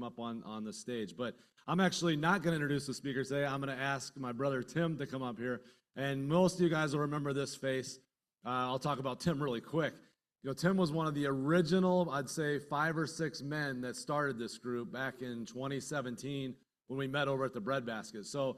up on the stage. But I'm actually not going to introduce the speaker today. I'm going to ask my brother Tim to come up here. And most of you guys will remember this face. I'll talk about Tim really quick. Tim was one of the original, I'd say, 5 or 6 men that started this group back in 2017 when we met over at the Breadbasket. So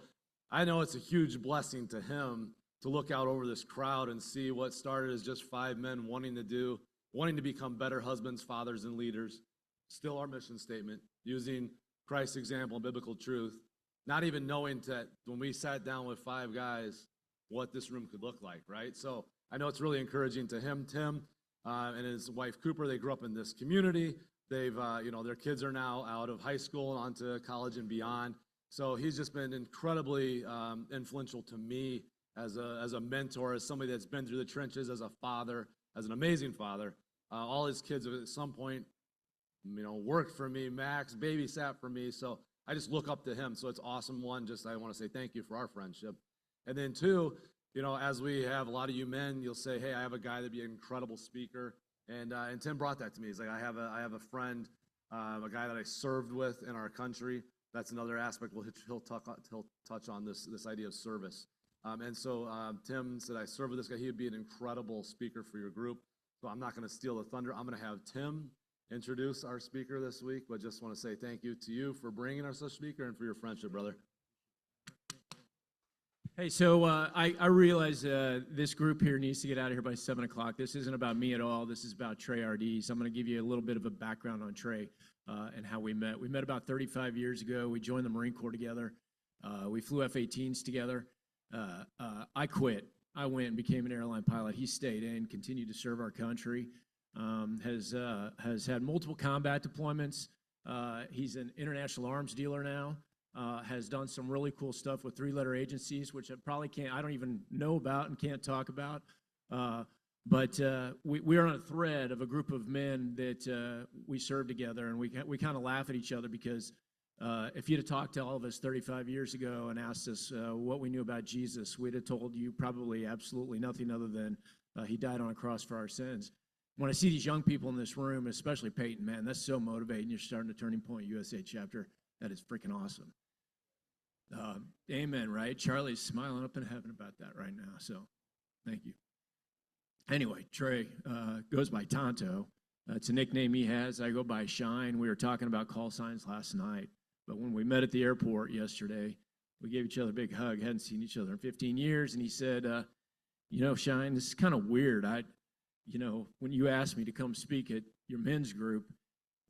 I know it's a huge blessing to him to look out over this crowd and see what started as just 5 men wanting to become better husbands, fathers, and leaders. Still our mission statement, using Christ's example and biblical truth, not even knowing that when we sat down with 5 guys, what this room could look like, right? So I know it's really encouraging to him. Tim and his wife Cooper, they grew up in this community. They've, their kids are now out of high school and onto college and beyond. So he's just been incredibly influential to me as a mentor, as somebody that's been through the trenches, as a father, as an amazing father. All his kids have at some point, worked for me. Max babysat for me. So I just look up to him. So it's awesome. One, just I want to say thank you for our friendship. And then 2, as we have a lot of you men, you'll say, hey, I have a guy that'd be an incredible speaker. And Tim brought that to me. He's like, I have a friend, a guy that I served with in our country. That's another aspect he'll touch on this idea of service. And so Tim said, I serve with this guy. He would be an incredible speaker for your group. So I'm not going to steal the thunder. I'm going to have Tim introduce our speaker this week, but just want to say thank you to you for bringing our speaker and for your friendship, brother. Hey, so I realize this group here needs to get out of here by 7 o'clock. This isn't about me at all. This is about Trey Ardese. I'm going to give you a little bit of a background on Trey and how we met. We met about 35 years ago. We joined the Marine Corps together. We flew F-18s together. I quit. I went and became an airline pilot. He stayed in, continued to serve our country, has had multiple combat deployments. He's an international arms dealer now. Has done some really cool stuff with 3-letter agencies, which I don't even know about and can't talk about. But we are on a thread of a group of men that we serve together, and we kind of laugh at each other because if you'd have talked to all of us 35 years ago and asked us what we knew about Jesus, we'd have told you probably absolutely nothing other than he died on a cross for our sins. When I see these young people in this room, especially Peyton, man, that's so motivating. You're starting a Turning Point USA chapter. That is freaking awesome. Amen, right? Charlie's smiling up in heaven about that right now, so thank you. Anyway, Trey goes by Tonto. It's a nickname he has. I go by Shine. We were talking about call signs last night, but when we met at the airport yesterday, we gave each other a big hug. Hadn't seen each other in 15 years, and he said, Shine, this is kind of weird. When you asked me to come speak at your men's group,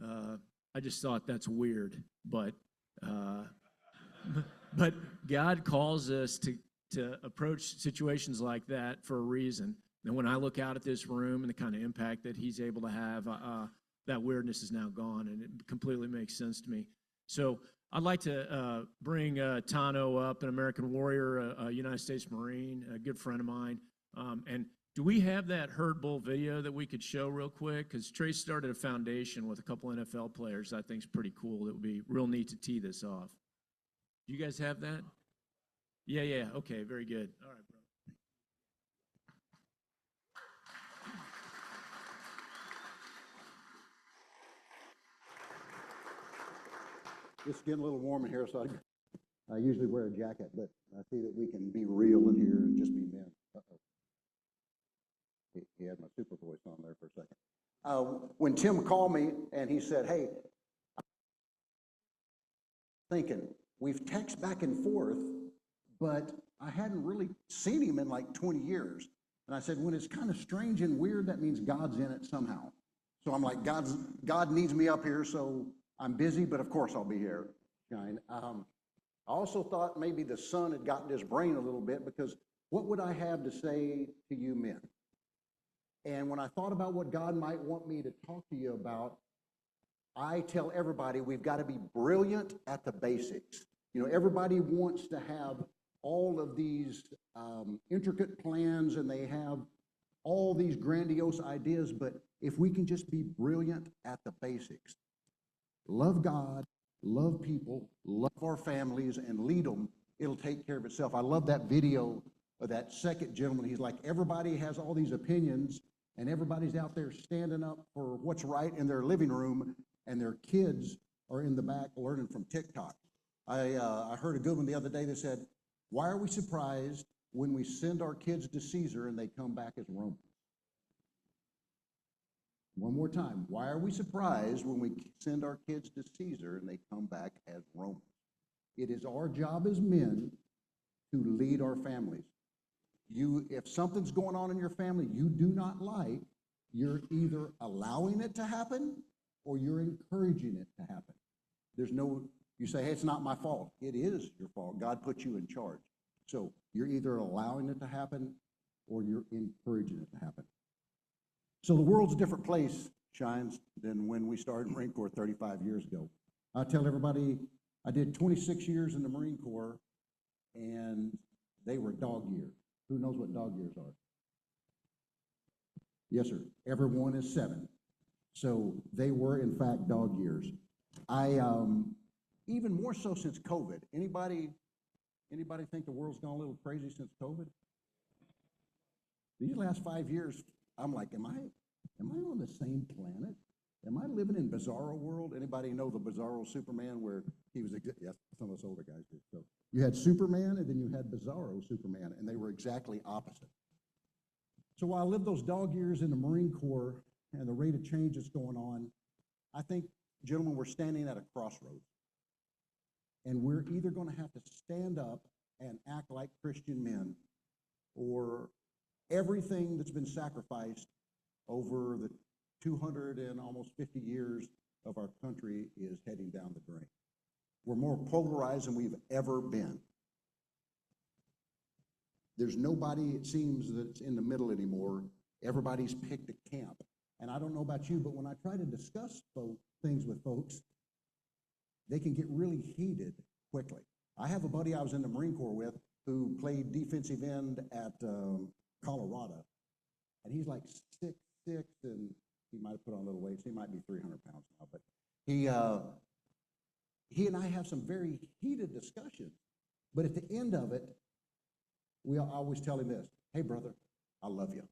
I just thought that's weird, but God calls us to approach situations like that for a reason. And when I look out at this room and the kind of impact that he's able to have, that weirdness is now gone, and it completely makes sense to me. So I'd like to bring Tano up, an American warrior, a United States Marine, a good friend of mine. And do we have that herd bull video that we could show real quick? Because Trey started a foundation with a couple NFL players I think is pretty cool. It would be real neat to tee this off. Do you guys have that? Yeah. Okay, very good. All right, bro. It's getting a little warm in here, so I usually wear a jacket, but I see that we can be real in here and just be men. Uh-oh. He had my super voice on there for a second. When Tim called me and he said, hey, I'm thinking, we've texted back and forth, but I hadn't really seen him in like 20 years. And I said, when it's kind of strange and weird, that means God's in it somehow. So I'm like, God needs me up here, so I'm busy, but of course I'll be here. I also thought maybe the sun had gotten his brain a little bit, because what would I have to say to you men? And when I thought about what God might want me to talk to you about, I tell everybody we've got to be brilliant at the basics. Everybody wants to have all of these intricate plans, and they have all these grandiose ideas, but if we can just be brilliant at the basics, love God, love people, love our families, and lead them, it'll take care of itself. I love that video of that second gentleman. He's like, everybody has all these opinions, and everybody's out there standing up for what's right in their living room, and their kids are in the back learning from TikTok. I heard a good one the other day that said, why are we surprised when we send our kids to Caesar and they come back as Romans? One more time. Why are we surprised when we send our kids to Caesar and they come back as Romans? It is our job as men to lead our families. If something's going on in your family you do not like, you're either allowing it to happen or you're encouraging it to happen. You say, hey, it's not my fault. It is your fault. God put you in charge. So you're either allowing it to happen or you're encouraging it to happen. So the world's a different place, Shines, than when we started Marine Corps 35 years ago. I tell everybody, I did 26 years in the Marine Corps, and they were dog years. Who knows what dog years are? Yes, sir. Everyone is 7. So they were, in fact, dog years. Even more so since COVID. Anybody think the world's gone a little crazy since COVID? These last 5 years, I'm like, am I on the same planet? Am I living in Bizarro world? Anybody know the Bizarro Superman where he was, yes, some of us older guys do. So you had Superman and then you had Bizarro Superman, and they were exactly opposite. So while I lived those dog years in the Marine Corps and the rate of change that's going on, I think, gentlemen, we're standing at a crossroads. And we're either going to have to stand up and act like Christian men, or everything that's been sacrificed over the 200 and almost 50 years of our country is heading down the drain. We're more polarized than we've ever been. There's nobody, it seems, that's in the middle anymore. Everybody's picked a camp. And I don't know about you, but when I try to discuss things with folks, they can get really heated quickly. I have a buddy I was in the Marine Corps with who played defensive end at Colorado, and he's like 6'6", and he might have put on a little weight, so he might be 300 pounds now, but he and I have some very heated discussions, but at the end of it, I always tell him this, hey brother, I love you.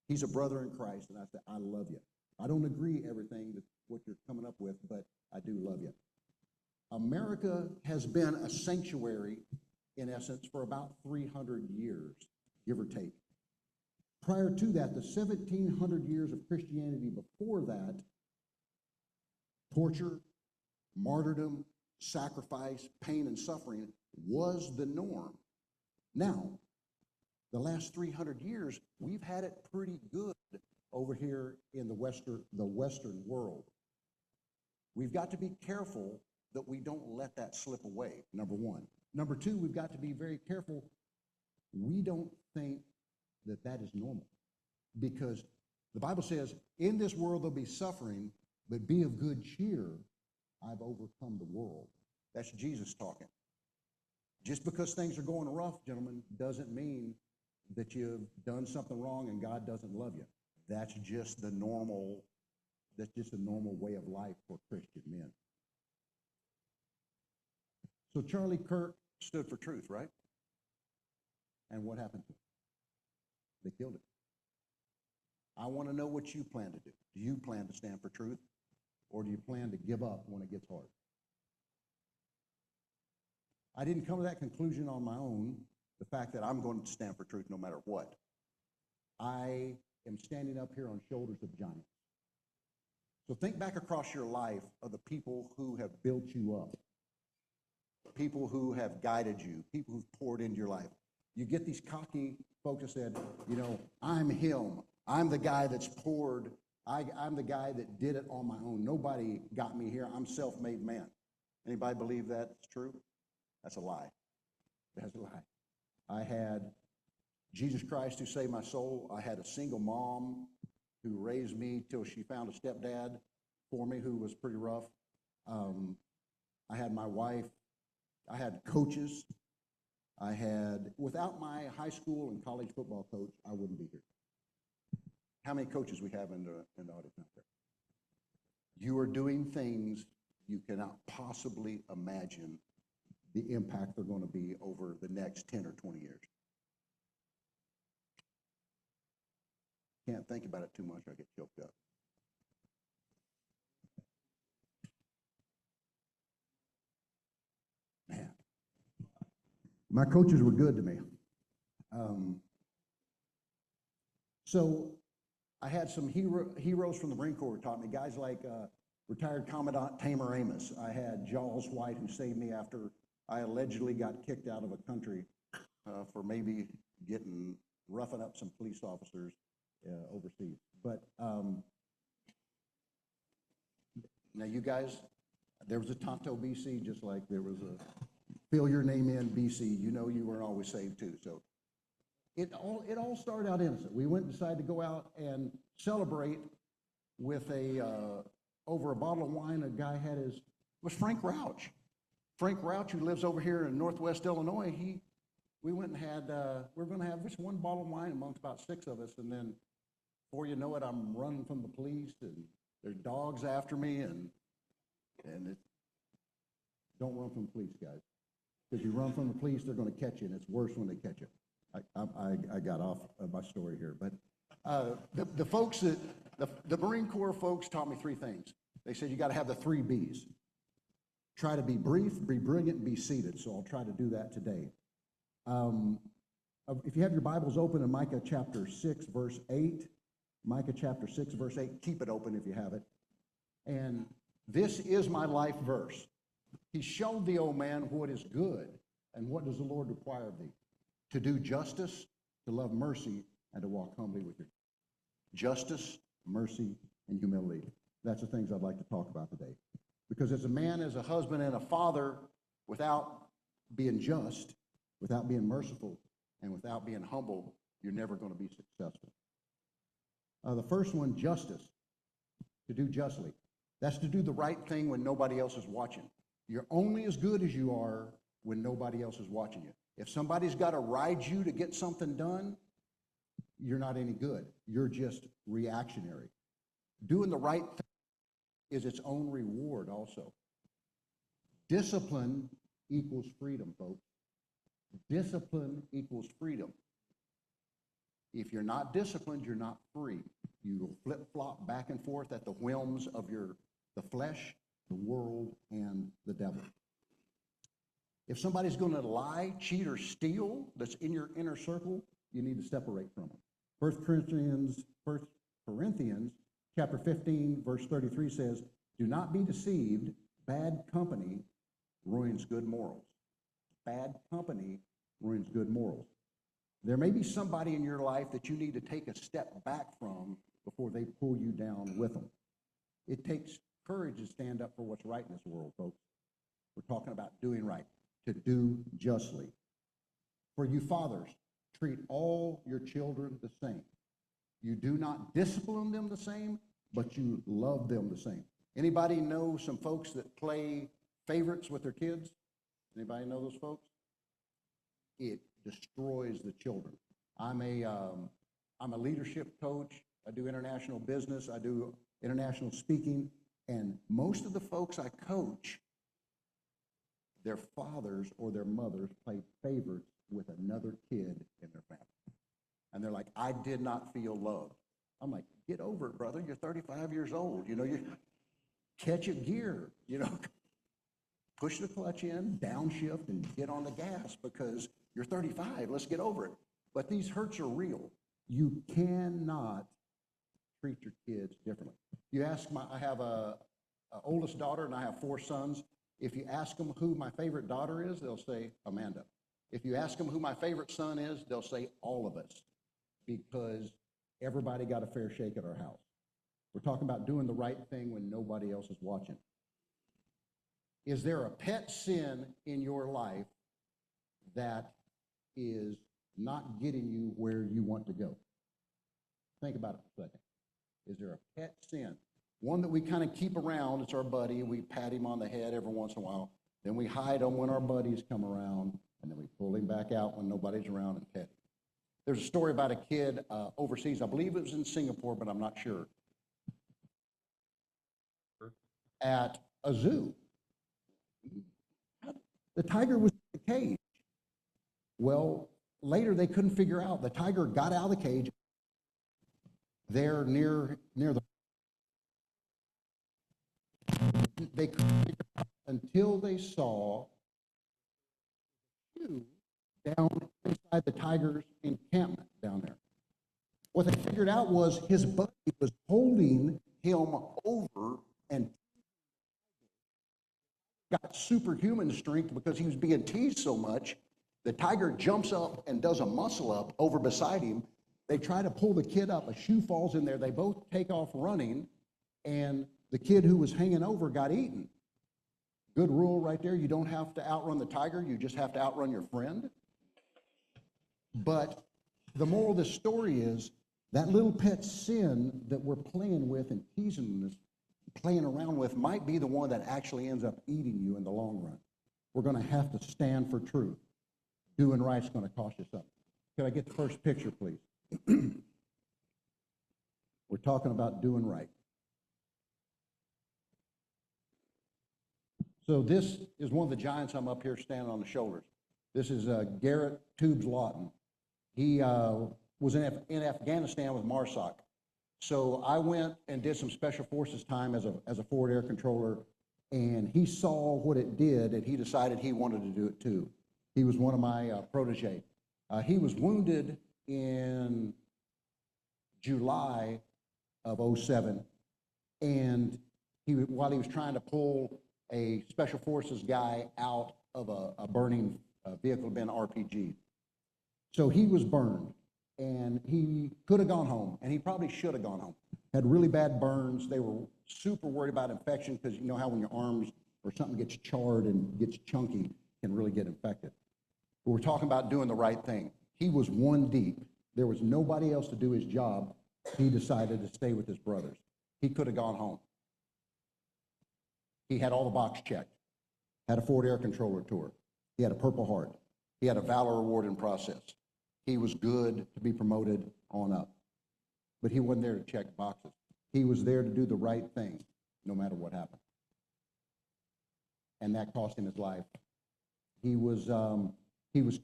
He's a brother in Christ, and I say, I love you. I don't agree everything that what you're coming up with, but I do love you. America has been a sanctuary, in essence, for about 300 years, give or take. Prior to that, the 1,700 years of Christianity before that, torture, martyrdom, sacrifice, pain, and suffering was the norm. Now, the last 300 years, we've had it pretty good over here in the Western world. We've got to be careful that we don't let that slip away, number one. Number two, we've got to be very careful we don't think that that is normal. Because the Bible says, in this world there'll be suffering, but be of good cheer, I've overcome the world. That's Jesus talking. Just because things are going rough, gentlemen, doesn't mean that you've done something wrong and God doesn't love you. That's just a normal way of life for Christian men. So Charlie Kirk stood for truth, right? And what happened to him? They killed him. I want to know what you plan to do. Do you plan to stand for truth, or do you plan to give up when it gets hard? I didn't come to that conclusion on my own, the fact that I'm going to stand for truth no matter what. I am standing up here on shoulders of giants. So think back across your life of the people who have built you up, people who have guided you, people who've poured into your life. You get these cocky folks that said, you know, I'm him. I'm the guy that's poured. I'm the guy that did it on my own. Nobody got me here. I'm self-made man. Anybody believe that's true? That's a lie. That's a lie. I had Jesus Christ who saved my soul. I had a single mom who raised me till she found a stepdad for me who was pretty rough. I had my wife. I had coaches. Without my high school and college football coach, I wouldn't be here. How many coaches we have in the audience out there? You are doing things you cannot possibly imagine the impact they're going to be over the next 10 or 20 years. Can't think about it too much, I get choked up. My coaches were good to me. So I had some heroes from the Marine Corps who taught me, guys like retired Commandant Tamer Amos. I had Jaws White, who saved me after I allegedly got kicked out of a country for maybe roughing up some police officers overseas. But now you guys, there was a Tonto, BC, just like there was a fill your name in BC. You know you weren't always saved too. So it all started out innocent. We went and decided to go out and celebrate with over a bottle of wine. A guy was Frank Rouch. Frank Rouch, who lives over here in Northwest Illinois, we went and had, we're going to have just one bottle of wine amongst about 6 of us, and then before you know it, I'm running from the police, and there's dogs after me, and don't run from the police, guys. If you run from the police, they're going to catch you, and it's worse when they catch you. I got off of my story here, but the folks the Marine Corps folks taught me 3 things. They said you got to have the 3 B's. Try to be brief, be brilliant, and be seated. So I'll try to do that today. If you have your Bibles open in Micah chapter 6, verse 8, Micah chapter 6, verse 8, keep it open if you have it. And this is my life verse. He showed thee, O man, what is good, and what does the Lord require of thee? To do justice, to love mercy, and to walk humbly with you. Justice, mercy, and humility. That's the things I'd like to talk about today. Because as a man, as a husband, and a father, without being just, without being merciful, and without being humble, you're never going to be successful. The first one, justice, to do justly. That's to do the right thing when nobody else is watching. You're only as good as you are when nobody else is watching you. If somebody's got to ride you to get something done, you're not any good. You're just reactionary. Doing the right thing is its own reward also. Discipline equals freedom, folks. Discipline equals freedom. If you're not disciplined, you're not free. You will flip-flop back and forth at the whims of the flesh, the world, and the devil. If somebody's going to lie, cheat, or steal that's in your inner circle, you need to separate from them. 1 Corinthians chapter 15, verse 33 says, do not be deceived, bad company ruins good morals. Bad company ruins good morals. There may be somebody in your life that you need to take a step back from before they pull you down with them. It takes courage to stand up for what's right in this world, folks. We're talking about doing right, to do justly. For you fathers, treat all your children the same. You do not discipline them the same, but you love them the same. Anybody know some folks that play favorites with their kids? Anybody know those folks? It destroys the children. I'm a leadership coach. I do international business. I do international speaking. And most of the folks I coach, their fathers or their mothers play favorites with another kid in their family. And they're like, I did not feel loved. I'm like, get over it, brother. You're 35 years old. You know, you catch a gear, you know, push the clutch in, downshift, and get on the gas because you're 35. Let's get over it. But these hurts are real. You cannot treat your kids differently. You ask I have a oldest daughter and I have 4 sons. If you ask them who my favorite daughter is, they'll say Amanda. If you ask them who my favorite son is, they'll say all of us, because everybody got a fair shake at our house. We're talking about doing the right thing when nobody else is watching. Is there a pet sin in your life that is not getting you where you want to go? Think about it for a second. Is there a pet sin? One that we kind of keep around, it's our buddy, we pat him on the head every once in a while, then we hide him when our buddies come around, and then we pull him back out when nobody's around and pet him. There's a story about a kid overseas, I believe it was in Singapore, but I'm not sure, at a zoo. The tiger was in the cage. Well, later they couldn't figure out. The tiger got out of the cage there near the... They couldn't figure out until they saw shoe down inside the tiger's encampment down there. What they figured out was his buddy was holding him over and got superhuman strength because he was being teased so much. The tiger jumps up and does a muscle up over beside him. They try to pull the kid up. A shoe falls in there. They both take off running, and the kid who was hanging over got eaten. Good rule right there. You don't have to outrun the tiger. You just have to outrun your friend. But the moral of this story is that little pet sin that we're playing with and teasing us, playing around with, might be the one that actually ends up eating you in the long run. We're going to have to stand for truth. Doing right's going to cost you something. Could I get the first picture, please? We're talking about doing right. So this is one of the giants I'm up here standing on the shoulders. This is Garrett Tubes Lawton. He was in Afghanistan with MARSOC. So I went and did some Special Forces time as a forward air controller, and he saw what it did, and he decided he wanted to do it too. He was one of my protege. He was wounded in July of '07, and while he was trying to pull a Special Forces guy out of a burning vehicle had been RPG'd. So he was burned, and he could have gone home, and he probably should have gone home. Had really bad burns. They were super worried about infection because you know how when your arms or something gets charred and gets chunky, it can really get infected. But we're talking about doing the right thing. He was one deep. There was nobody else to do his job. He decided to stay with his brothers. He could have gone home. He had all the box checked. Had a forward air controller tour. He had a Purple Heart. He had a Valor Award in process. He was good to be promoted on up. But he wasn't there to check boxes. He was there to do the right thing, no matter what happened. And that cost him his life. He was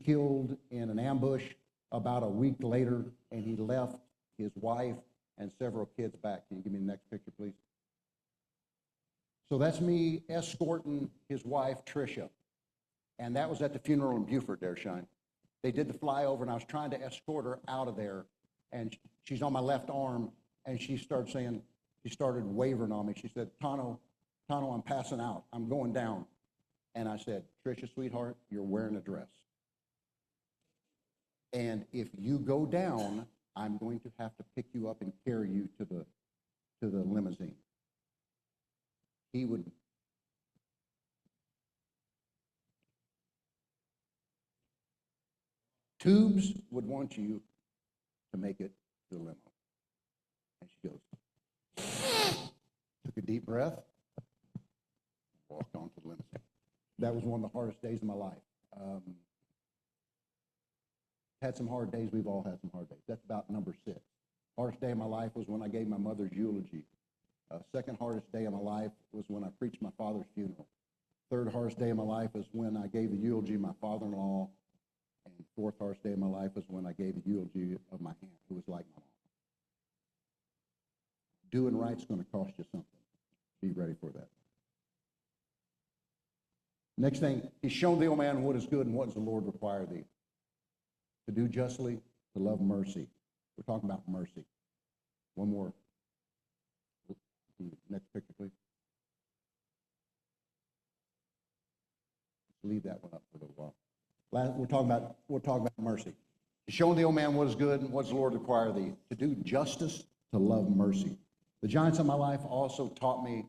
killed in an ambush about a week later, and he left his wife and several kids back. Can you give me the next picture, please? So that's me escorting his wife, Tricia. And that was at the funeral in Beaufort there, Shine. They did the flyover, and I was trying to escort her out of there. And she's on my left arm, and she started wavering on me. She said, Tano, I'm passing out. I'm going down. And I said, Tricia, sweetheart, you're wearing a dress. And if you go down, I'm going to have to pick you up and carry you to the limousine. Tubes would want you to make it to the limo. And she goes, took a deep breath, walked onto the limousine. That was one of the hardest days of my life. Had some hard days. We've all had some hard days. That's about number 6. Hardest day of my life was when I gave my mother's eulogy. Second hardest day of my life was when I preached my father's funeral. Third hardest day of my life is when I gave the eulogy of my father-in-law. And fourth hardest day of my life was when I gave the eulogy of my aunt, who was like my mom. Doing right's going to cost you something. Be ready for that. Next thing, he's shown thee, O man, what is good and what does the Lord require thee? To do justly, to love mercy. We're talking about mercy. One more. Next picture, please. Leave that one up for a little while. We're talking about mercy. To show thee, O man, what is good and what does the Lord require thee? To do justice, to love mercy. The giants of my life also taught me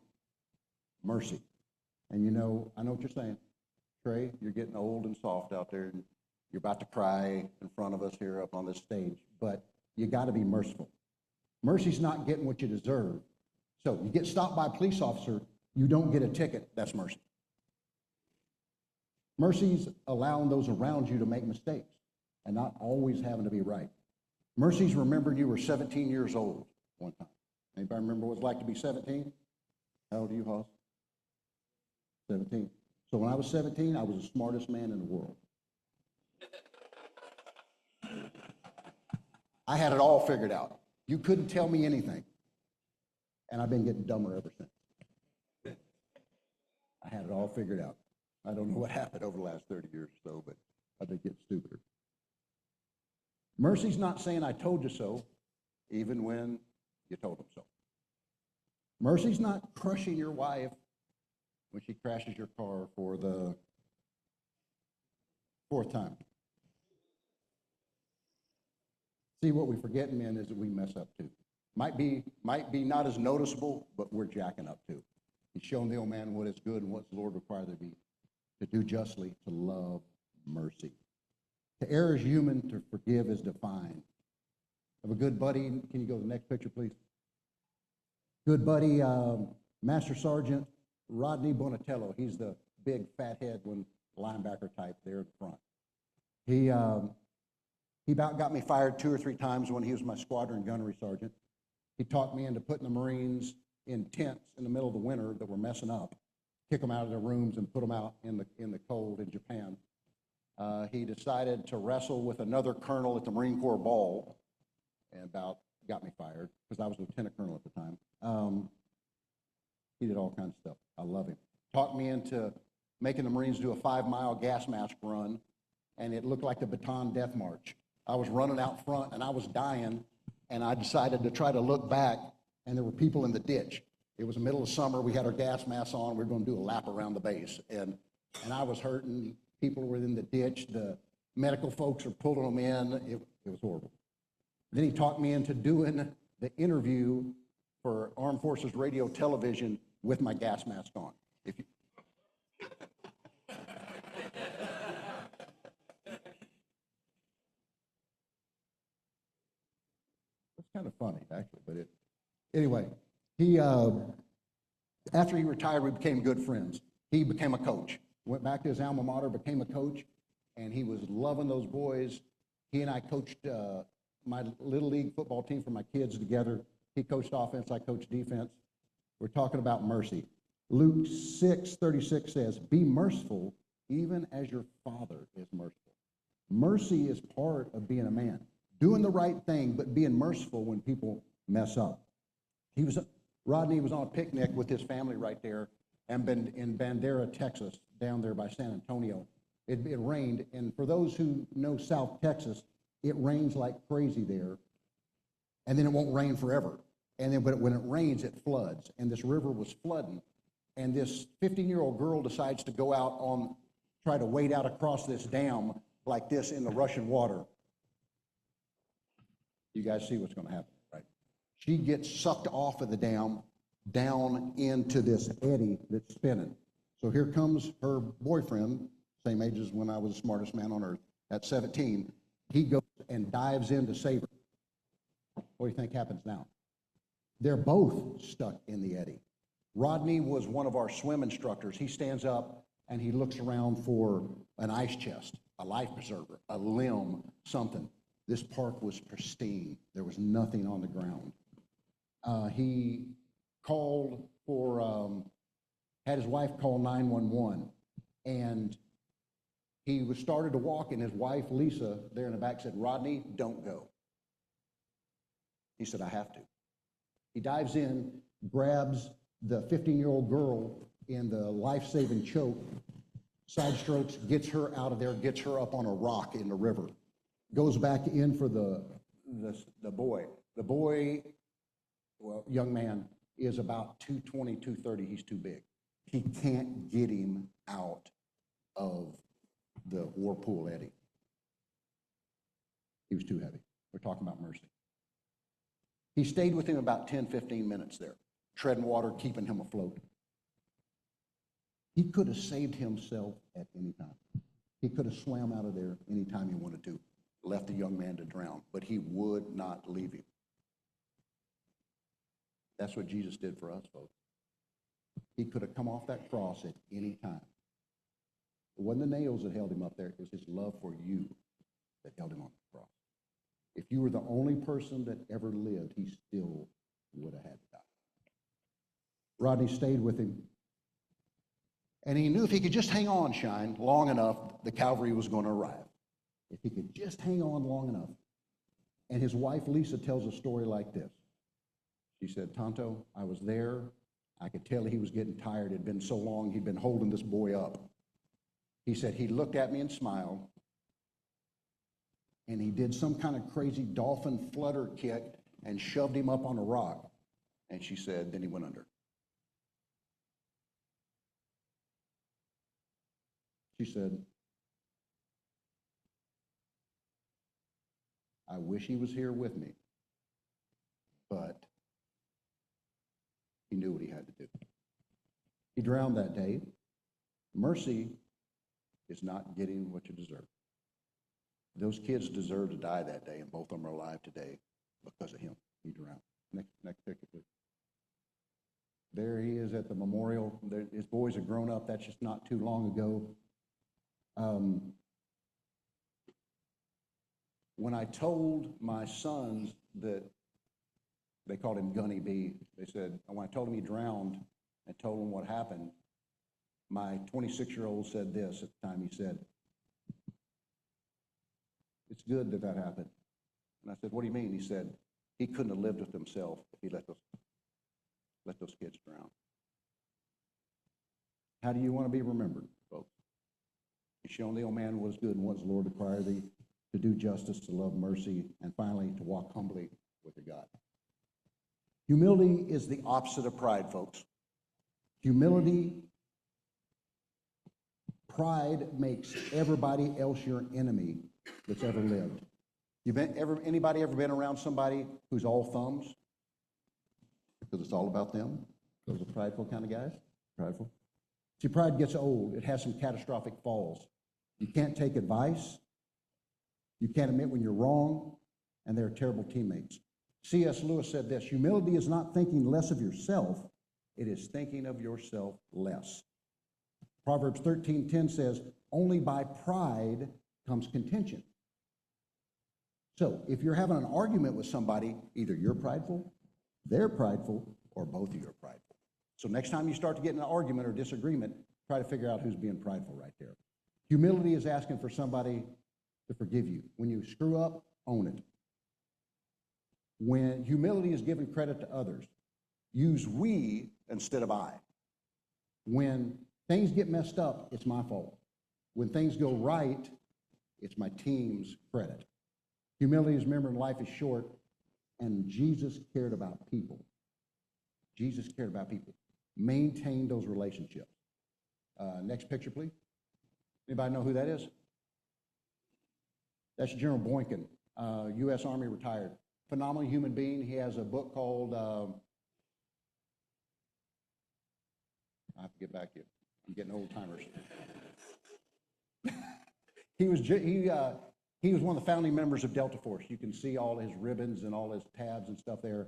mercy. And I know what you're saying. Trey, you're getting old and soft out there, and you're about to cry in front of us here up on this stage, but you got to be merciful. Mercy's not getting what you deserve. So you get stopped by a police officer, you don't get a ticket, that's mercy. Mercy's allowing those around you to make mistakes and not always having to be right. Mercy's remembering you were 17 years old one time. Anybody remember what it's like to be 17? How old are you, Hoss? 17. So when I was 17, I was the smartest man in the world. I had it all figured out. You couldn't tell me anything. And I've been getting dumber ever since. I had it all figured out. I don't know what happened over the last 30 years or so, but they get stupider. Mercy's not saying I told you so, even when you told them so. Mercy's not crushing your wife when she crashes your car for the 4th time. See, what we forget, men, is that we mess up too. Might be not as noticeable, but we're jacking up too. He's shown the old man what is good and what's the Lord require there be, to do justly, to love mercy. To err is human, to forgive is divine. I have a good buddy. Can you go to the next picture, please? Good buddy, Master Sergeant Rodney Bonatello. He's the big fathead linebacker type there in front. He about got me fired 2 or 3 times when he was my squadron gunnery sergeant. He talked me into putting the Marines in tents in the middle of the winter that were messing up, kick them out of their rooms and put them out in the cold in Japan. He decided to wrestle with another colonel at the Marine Corps ball, and about got me fired because I was lieutenant colonel at the time. He did all kinds of stuff. I love him. Talked me into making the Marines do a 5-mile gas mask run, and it looked like the Bataan Death March. I was running out front, and I was dying, and I decided to try to look back, and there were people in the ditch. It was the middle of summer. We had our gas masks on. We were going to do a lap around the base, and I was hurting. People were in the ditch. The medical folks were pulling them in. It was horrible. Then he talked me into doing the interview for Armed Forces Radio Television with my gas mask on. It's kind of funny, actually, but anyway, he, after he retired, we became good friends. He became a coach, went back to his alma mater, became a coach, and he was loving those boys. He and I coached my little league football team for my kids together. He coached offense, I coached defense. We're talking about mercy. Luke 6:36 says, "Be merciful, even as your Father is merciful." Mercy is part of being a man. Doing the right thing, but being merciful when people mess up. Rodney was on a picnic with his family right there, and been in Bandera, Texas, down there by San Antonio. It rained, and for those who know South Texas, it rains like crazy there, and then it won't rain forever. And then when it rains, it floods, and this river was flooding, and this 15-year-old girl decides to go out try to wade out across this dam like this in the rushing water. You guys see what's going to happen, right? She gets sucked off of the dam down into this eddy that's spinning. So here comes her boyfriend, same age as when I was the smartest man on earth, at 17. He goes and dives in to save her. What do you think happens now? They're both stuck in the eddy. Rodney was one of our swim instructors. He stands up and he looks around for an ice chest, a life preserver, a limb, something. This park was pristine. There was nothing on the ground. He called had his wife call 911, and he started to walk, and his wife, Lisa, there in the back said, "Rodney, don't go." He said, "I have to." He dives in, grabs the 15-year-old girl in the life-saving choke, side strokes, gets her out of there, gets her up on a rock in the river, goes back in for the boy. The boy, well, young man, is about 220, 230. He's too big. He can't get him out of the whirlpool eddy. He was too heavy. We're talking about mercy. He stayed with him about 10, 15 minutes there, treading water, keeping him afloat. He could have saved himself at any time. He could have swam out of there anytime he wanted to, left the young man to drown, but he would not leave him. That's what Jesus did for us, folks. He could have come off that cross at any time. It wasn't the nails that held him up there. It was his love for you that held him on the cross. If you were the only person that ever lived, he still would have had to die. Rodney stayed with him. And he knew if he could just hang on, Shine, long enough, the Calvary was going to arrive. If he could just hang on long enough. And his wife, Lisa, tells a story like this. She said, "Tonto, I was there. I could tell he was getting tired. It had been so long. He'd been holding this boy up." He said, "He looked at me and smiled. and he did some kind of crazy dolphin flutter kick and shoved him up on a rock. And she said, then he went under. She said, I wish he was here with me, but he knew what he had to do. He drowned that day. Mercy is not getting what you deserve. Those kids deserve to die that day, and both of them are alive today because of him. He drowned. Next picture, please. There he is at the memorial. His boys are grown up. That's just not too long ago. When I told my sons that, they called him Gunny B, they said, when I told him he drowned and told him what happened, my 26-year-old said this at the time. He said, it's good that that happened. And I said, what do you mean? He said, he couldn't have lived with himself if he let those kids drown. How do you want to be remembered, folks? You've shown the old man what is good and what is the Lord require thee, to do justice, to love mercy, and finally to walk humbly with your God. Humility is the opposite of pride, folks. Humility, pride makes everybody else your enemy that's ever lived. Anybody ever been around somebody who's all thumbs? Because it's all about them? Those are prideful kind of guys? Prideful. See, pride gets old. It has some catastrophic falls. You can't take advice. You can't admit when you're wrong, and they're terrible teammates. C.S. Lewis said this, humility is not thinking less of yourself, it is thinking of yourself less. Proverbs 13:10 says, only by pride comes contention. So if you're having an argument with somebody, either you're prideful, they're prideful, or both of you are prideful. So next time you start to get in an argument or disagreement, try to figure out who's being prideful right there. Humility is asking for somebody to forgive you. When you screw up, own it. When humility is giving credit to others, use we instead of I. When things get messed up, it's my fault. When things go right, it's my team's credit. Humility is remembering life is short, and Jesus cared about people. Jesus cared about people. Maintain those relationships. Next picture, please. Anybody know who that is? That's General Boykin, U.S. Army retired. Phenomenal human being. He has a book called, I have to get back here. I'm getting old timers. He was one of the founding members of Delta Force. You can see all his ribbons and all his tabs and stuff there.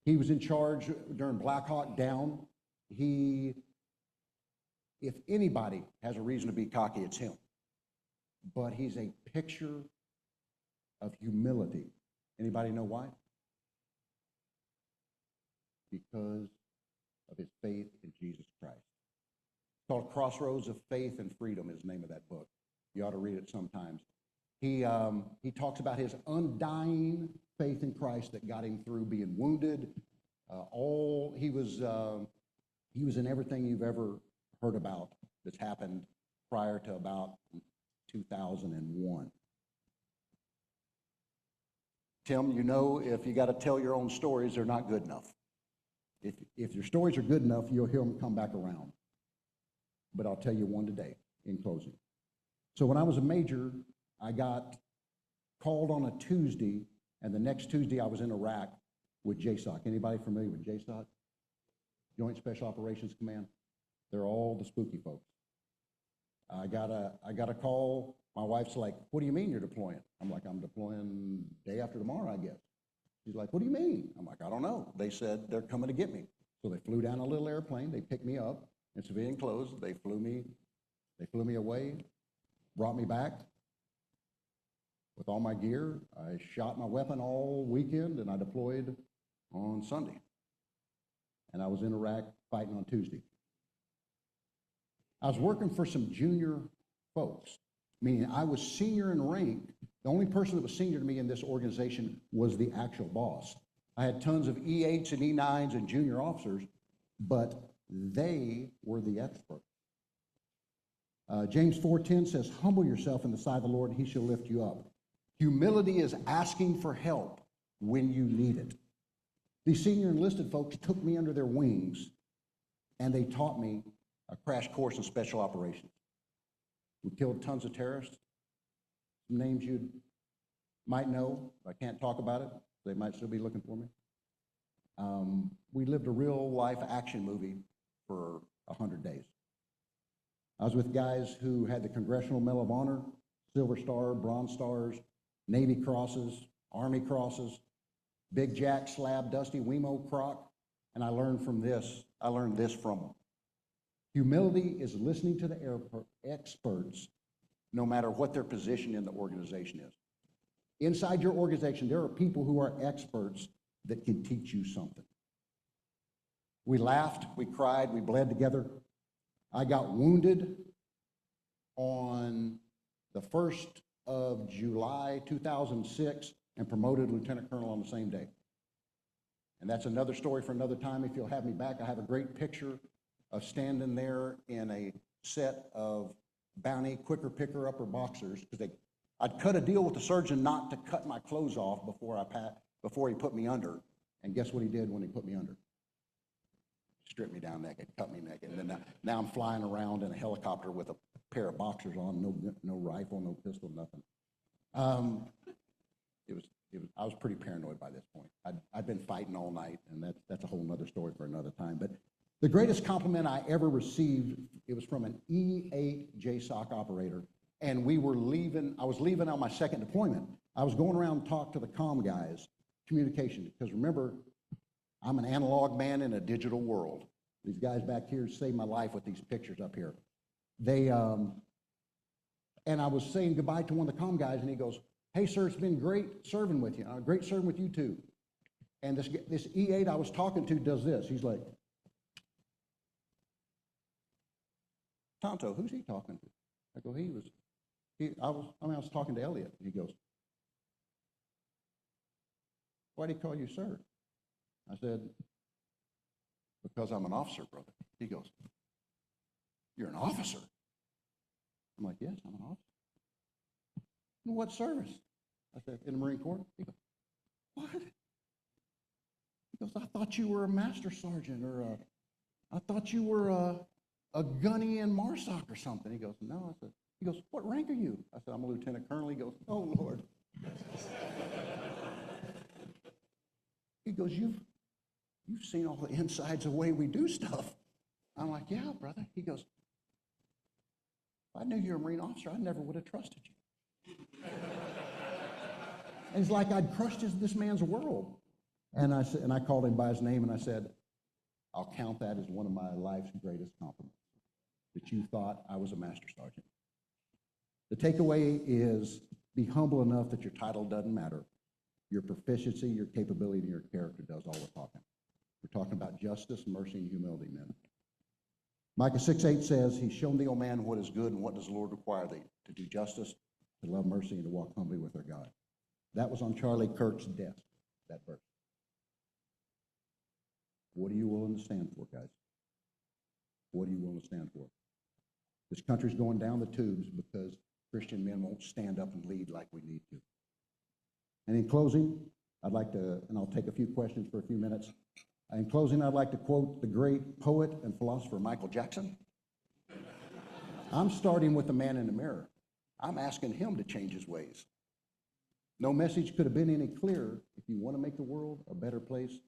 He was in charge during Black Hawk Down. If anybody has a reason to be cocky, it's him. But he's a picture of humility. Anybody know why? Because of his faith in Jesus Christ. It's called Crossroads of Faith and Freedom is the name of that book. You ought to read it sometimes. He talks about his undying faith in Christ that got him through being wounded. He was in everything you've ever heard about that's happened prior to about 2001. Tim, you know, if you got to tell your own stories, they're not good enough. If your stories are good enough, you'll hear them come back around. But I'll tell you one today in closing. So when I was a major, I got called on a Tuesday, and the next Tuesday I was in Iraq with JSOC. Anybody familiar with JSOC? Joint Special Operations Command. They're all the spooky folks. I got a call. My wife's like, what do you mean you're deploying? I'm like, I'm deploying day after tomorrow, I guess. She's like, what do you mean? I'm like, I don't know. They said they're coming to get me. So they flew down a little airplane. They picked me up in civilian clothes. They flew me away, brought me back with all my gear. I shot my weapon all weekend, and I deployed on Sunday. And I was in Iraq fighting on Tuesday. I was working for some junior folks, meaning I was senior in rank. The only person that was senior to me in this organization was the actual boss. I had tons of E8s and E9s and junior officers, but they were the experts. James 4:10 says, humble yourself in the sight of the Lord, and he shall lift you up. Humility is asking for help when you need it. These senior enlisted folks took me under their wings, and they taught me a crash course in special operations. We killed tons of terrorists. Some names you might know. I can't talk about it. They might still be looking for me. We lived a real-life action movie for 100 days. I was with guys who had the Congressional Medal of Honor, Silver Star, Bronze Stars, Navy Crosses, Army Crosses, Big Jack, Slab, Dusty, Wemo, Croc, and I learned this from them. Humility is listening to the experts, no matter what their position in the organization is. Inside your organization, there are people who are experts that can teach you something. We laughed, we cried, we bled together. I got wounded on the 1st of July 2006 and promoted lieutenant colonel on the same day. And that's another story for another time. If you'll have me back, I have a great picture of standing there in a set of Bounty quicker picker upper boxers, because I'd cut a deal with the surgeon not to cut my clothes off before he put me under. And guess what he did when he put me under? Stripped me down naked, cut me naked. And then now I'm flying around in a helicopter with a pair of boxers on, no rifle, no pistol, nothing. I was pretty paranoid by this point. I'd been fighting all night, and that's a whole other story for another time. But the greatest compliment I ever received, it was from an E8 JSOC operator, and I was leaving on my second deployment. I was going around and talk to the comm guys, communication, because remember, I'm an analog man in a digital world. These guys back here saved my life with these pictures up here. And I was saying goodbye to one of the comm guys, and he goes, "Hey, sir, it's been great serving with you. Great serving with you, too." And this E8 I was talking to does this. He's like, "Tonto, who's he talking to?" I go, I was talking to Elliot. He goes, "Why do he call you sir?" I said, "Because I'm an officer, brother." He goes, "You're an officer?" I'm like, "Yes, I'm an officer." "In what service?" I said, "In the Marine Corps." He goes, "What?" He goes, "I thought you were a master sergeant, or I thought you were a gunny in MARSOC or something." He goes, "No." I said, he goes, "What rank are you?" I said, "I'm a lieutenant colonel." He goes, "Oh, Lord." He goes, You've seen all the insides of the way we do stuff." I'm like, "Yeah, brother." He goes, "If I knew you were a Marine officer, I never would have trusted you." And it's like I'd crushed this man's world. And I called him by his name, and I said, "I'll count that as one of my life's greatest compliments, that you thought I was a master sergeant." The takeaway is, be humble enough that your title doesn't matter. Your proficiency, your capability, and your character does all the talking. We're talking about justice, mercy, and humility, men. Micah 6:8 says, "He's shown the old man what is good, and what does the Lord require thee? To do justice, to love mercy, and to walk humbly with our God." That was on Charlie Kirk's desk, that verse. What are you willing to stand for, guys? What are you willing to stand for? This country's going down the tubes because Christian men won't stand up and lead like we need to. And in closing, I'd like to, and I'll take a few questions for a few minutes. In closing, I'd like to quote the great poet and philosopher Michael Jackson. "I'm starting with the man in the mirror. I'm asking him to change his ways. No message could have been any clearer. If you want to make the world a better place,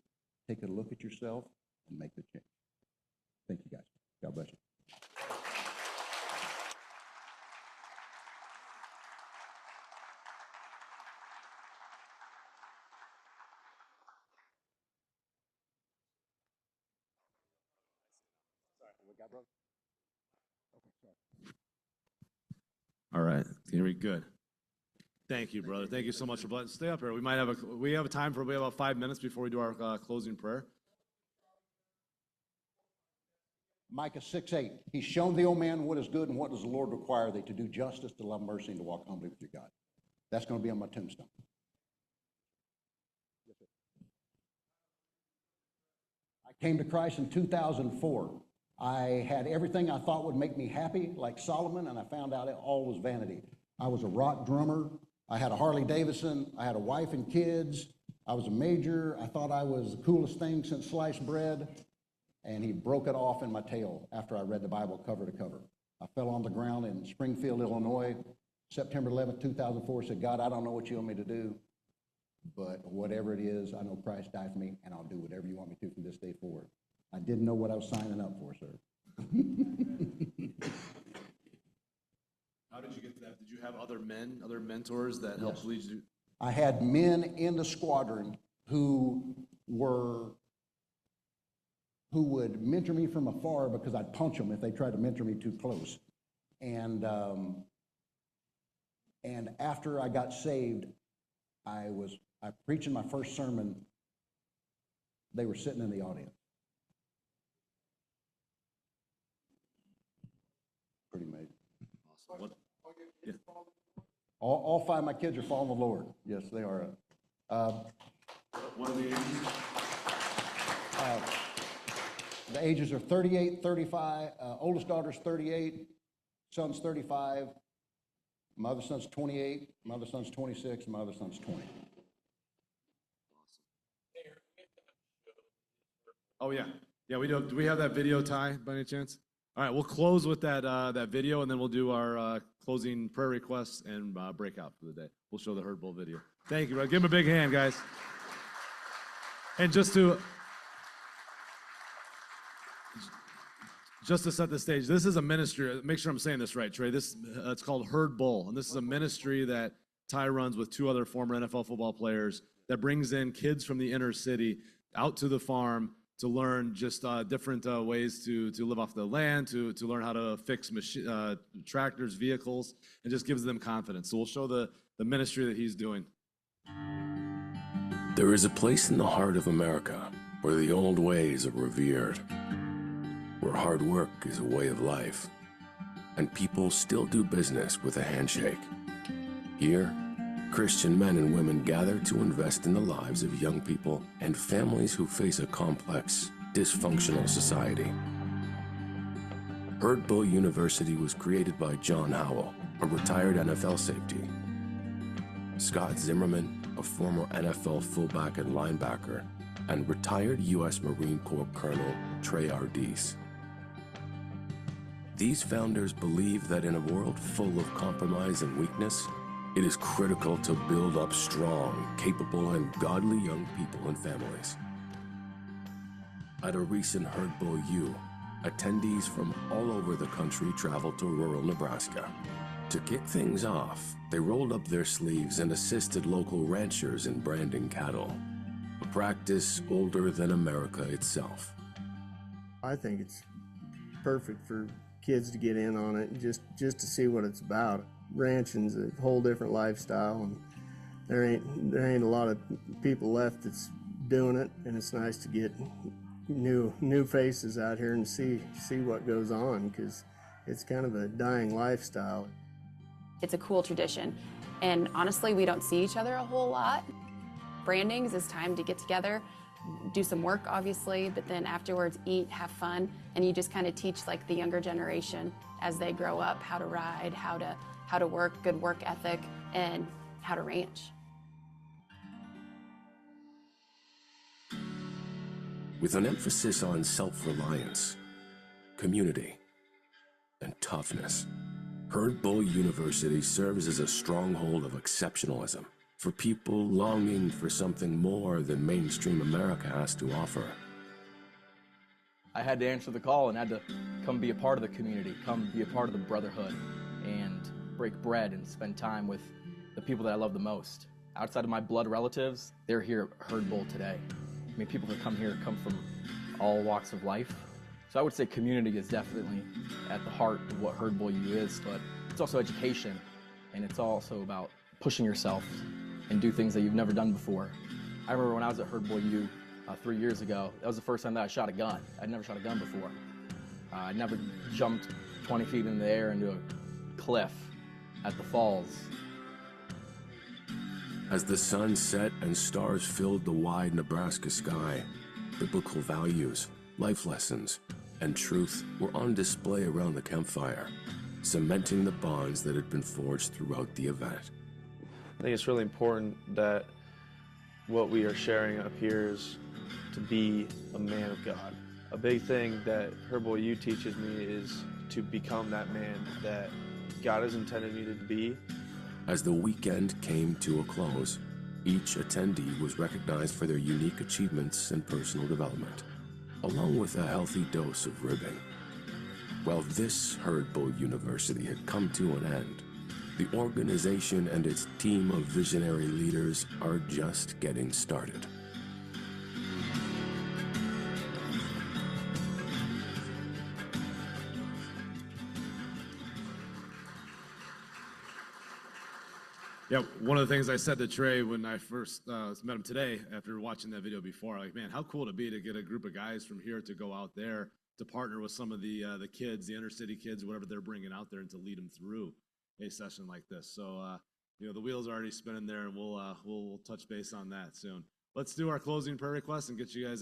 take a look at yourself and make the change." Thank you, guys. God bless you. All right, here we good. Thank you, brother. Thank you so much for blessing. Stay up here. We have a time for about 5 minutes before we do our closing prayer. Micah 6:8. "He's shown the old man what is good, and what does the Lord require thee? To do justice, to love mercy, and to walk humbly with your God." That's going to be on my tombstone. I came to Christ in 2004. I had everything I thought would make me happy, like Solomon, and I found out it all was vanity. I was a rock drummer. I had a Harley Davidson. I had a wife and kids. I was a major. I thought I was the coolest thing since sliced bread. And he broke it off in my tail after I read the Bible cover to cover. I fell on the ground in Springfield, Illinois, September 11th, 2004, said, God, I don't know what you want me to do, but whatever it is, I know Christ died for me, and I'll do whatever you want me to from this day forward. I didn't know what I was signing up for, sir. How did you get to that? Did you have other men, other mentors that helped lead you? I had men in the squadron who would mentor me from afar because I'd punch them if they tried to mentor me too close. And after I got saved, I preaching my first sermon. They were sitting in the audience. Pretty amazing. Awesome. What? Yeah. All five of my kids are following the Lord. Yes, they are. What are the ages? The ages are 38, 35. Oldest daughter's 38, son's 35. My other son's 28, my other son's 26, and my other son's 20. Oh, yeah. Yeah, we do. Do we have that video, Ty, by any chance? All right, we'll close with that video, and then we'll do our closing prayer requests and breakout for the day. We'll show the Herd Bull video. Thank you, brother. Give him a big hand, guys. And just to set the stage, this is a ministry. Make sure I'm saying this right, Trey. This it's called Herd Bull, and this is a ministry that Ty runs with two other former NFL football players that brings in kids from the inner city out to the farm to learn just different ways to live off the land, to learn how to fix tractors, vehicles, and just gives them confidence. So we'll show the ministry that he's doing. There is a place in the heart of America where the old ways are revered, where hard work is a way of life, and people still do business with a handshake. Here, Christian men and women gather to invest in the lives of young people and families who face a complex, dysfunctional society. Herd Bull University was created by John Howell, a retired NFL safety. Scott Zimmerman, a former NFL fullback and linebacker, and retired U.S. Marine Corps Colonel Trey Ardese. These founders believe that in a world full of compromise and weakness, it is critical to build up strong, capable, and godly young people and families. At a recent Herd Bull U, attendees from all over the country traveled to rural Nebraska. To kick things off, they rolled up their sleeves and assisted local ranchers in branding cattle, a practice older than America itself. I think it's perfect for kids to get in on it, just to see what it's about. Ranching's a whole different lifestyle, and there ain't a lot of people left that's doing it, and it's nice to get new faces out here and see what goes on, because it's kind of a dying lifestyle. It's a cool tradition, and honestly, we don't see each other a whole lot. Branding is time to get together, do some work, obviously, but then afterwards eat, have fun, and you just kind of teach like the younger generation as they grow up how to ride, how to work, good work ethic, and how to ranch. With an emphasis on self-reliance, community, and toughness, Herd Bull University serves as a stronghold of exceptionalism for people longing for something more than mainstream America has to offer. I had to answer the call and had to come be a part of the community, come be a part of the brotherhood, and break bread and spend time with the people that I love the most. Outside of my blood relatives, they're here at Herd Bull today. I mean, people that come here come from all walks of life. So I would say community is definitely at the heart of what Herd Bull U is, but it's also education, and it's also about pushing yourself and do things that you've never done before. I remember when I was at Herd Bull U 3 years ago, that was the first time that I shot a gun. I'd never shot a gun before. I'd never jumped 20 feet in the air into a cliff at the falls. As the sun set and stars filled the wide Nebraska sky, biblical values, life lessons, and truth were on display around the campfire, cementing the bonds that had been forged throughout the event. I think it's really important that what we are sharing up here is to be a man of God. A big thing that Herboy U teaches me is to become that man that God has intended me to be. As the weekend came to a close, each attendee was recognized for their unique achievements and personal development, along with a healthy dose of ribbing. While this Herd-Bull University had come to an end, the organization and its team of visionary leaders are just getting started. Yeah, one of the things I said to Trey when I first met him today, after watching that video before, like, man, how cool it'd be to get a group of guys from here to go out there to partner with some of the kids, the inner city kids, whatever they're bringing out there, and to lead them through a session like this. So, the wheels are already spinning there, and we'll touch base on that soon. Let's do our closing prayer request and get you guys